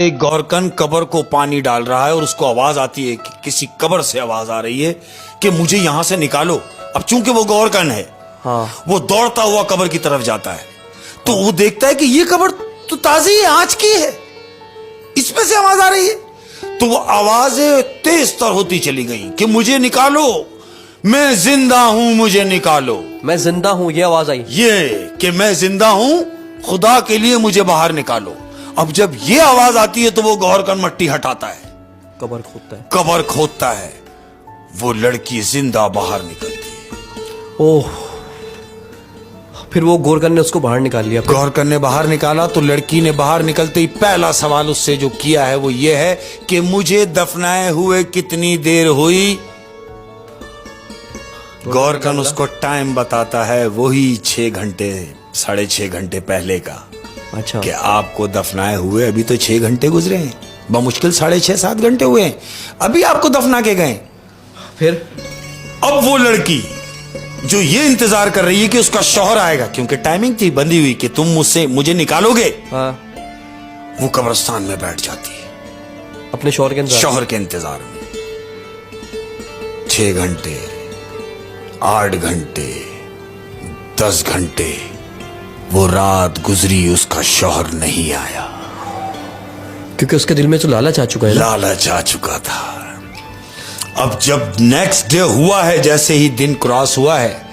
एक गौरकन कब्र को पानी डाल रहा है और उसको आवाज आती है कि किसी कब्र से आवाज आ रही है कि मुझे यहां से निकालो। अब चूंकि वो गौरकन है, वो दौड़ता हुआ कब्र की तरफ जाता है, तो वो देखता है कि ये कब्र तो ताजी है, आज की है, इसमें से आवाज आ रही है। तो वो आवाजें तेज तर होती चली गई कि मुझे निकालो, मैं जिंदा हूं, मुझे निकालो, मैं जिंदा हूं, ये आवाज आई। ये कि मैं जिंदा हूं, खुदा के लिए मुझे बाहर निकालो। अब जब ये आवाज आती है तो वो गौरकन मट्टी हटाता है, कब्र खोदता है, कब्र खोदता है, वो लड़की जिंदा बाहर निकलती है। ओह, फिर वो गौरकन ने उसको बाहर निकाल लिया। गौरकन ने बाहर निकाला तो लड़की ने बाहर निकलते ही पहला सवाल उससे जो किया है वो ये है कि मुझे दफनाए हुए कितनी देर हुई। गौरकन उसको टाइम बताता है, वही 6 घंटे 6.5 घंटे पहले का। अच्छा, कि आपको दफनाए हुए अभी तो 6 घंटे गुजरे हैं, बमुश्किल 6.5-7 घंटे हुए हैं, अभी आपको दफना के गए। फिर अब वो लड़की जो ये इंतजार कर रही है कि उसका शौहर आएगा, क्योंकि टाइमिंग थी बंधी हुई कि तुम मुझे निकालोगे, वो कब्रिस्तान में बैठ जाती है अपने शौहर के इंतजार में। 6 घंटे, 8 घंटे, 10 घंटे, वो रात गुजरी, उसका शौहर नहीं आया, क्योंकि उसके दिल में तो लालच आ चुका है। लालच आ चुका था। अब जब नेक्स्ट डे हुआ है, जैसे ही दिन क्रॉस हुआ है,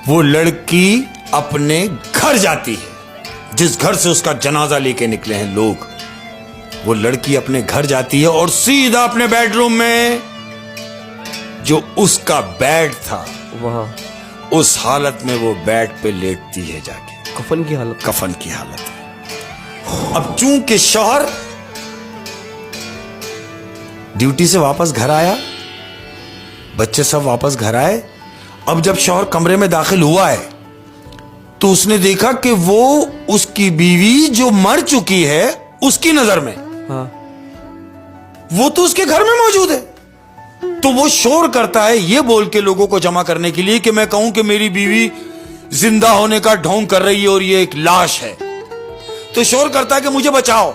वो लड़की अपने घर जाती है, जिस घर से उसका जनाजा लेके निकले हैं लोग। वो लड़की अपने घर जाती है और सीधा अपने बेडरूम में, जो उसका बेड था वहां, उस हालत में वो बेड पे लेटती है जाके, कफन की हालत। अब चूंकि शौहर ड्यूटी से वापस घर आया, बच्चे सब वापस घर आए, अब जब शौहर कमरे में दाखिल हुआ है तो उसने देखा कि वो उसकी बीवी जो मर चुकी है, उसकी नजर में वो तो उसके घर में मौजूद है। तो वो शोर करता है ये बोल के लोगों को जमा करने के लिए कि मैं कहूं कि मेरी बीवी जिंदा होने का ढोंग कर रही है और ये एक लाश है। तो शोर करता है कि मुझे बचाओ,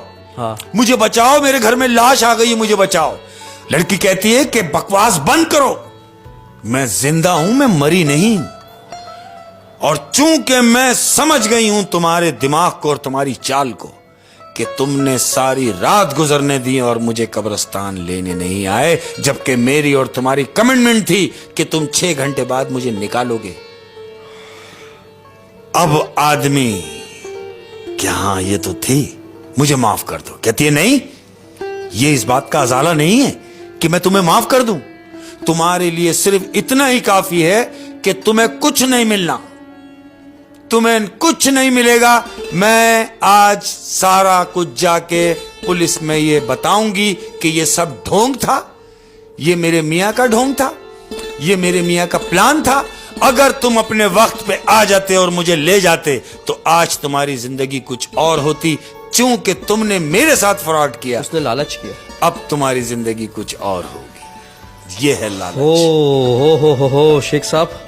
मुझे बचाओ, मेरे घर में लाश आ गई है, मुझे बचाओ। लड़की कहती है कि बकवास बंद करो, मैं जिंदा हूं, मैं मरी नहीं। और चूंकि मैं समझ गई हूं तुम्हारे दिमाग को और तुम्हारी चाल को कि तुमने सारी रात गुजरने दी और मुझे कब्रिस्तान लेने नहीं आए, जबकि मेरी और तुम्हारी कमिटमेंट थी कि तुम 6 घंटे बाद मुझे निकालोगे। अब आदमी क्या, हाँ ये तो थी, मुझे माफ कर दो। कहती है नहीं, ये इस बात का अजाला नहीं है कि मैं तुम्हें माफ कर दूं। तुम्हारे लिए सिर्फ इतना ही काफी है कि तुम्हें कुछ नहीं मिलना, तुम्हें कुछ नहीं मिलेगा। मैं आज सारा कुछ जाके पुलिस में ये बताऊंगी कि ये सब ढोंग था, ये मेरे मियां का ढोंग था, ये मेरे मियां का प्लान था। अगर तुम अपने वक्त पे आ जाते और मुझे ले जाते तो आज तुम्हारी जिंदगी कुछ और होती। चूंकि तुमने मेरे साथ फ्रॉड किया, उसने लालच किया, अब तुम्हारी जिंदगी कुछ और होगी। ये है लालच। हो शेख साहब,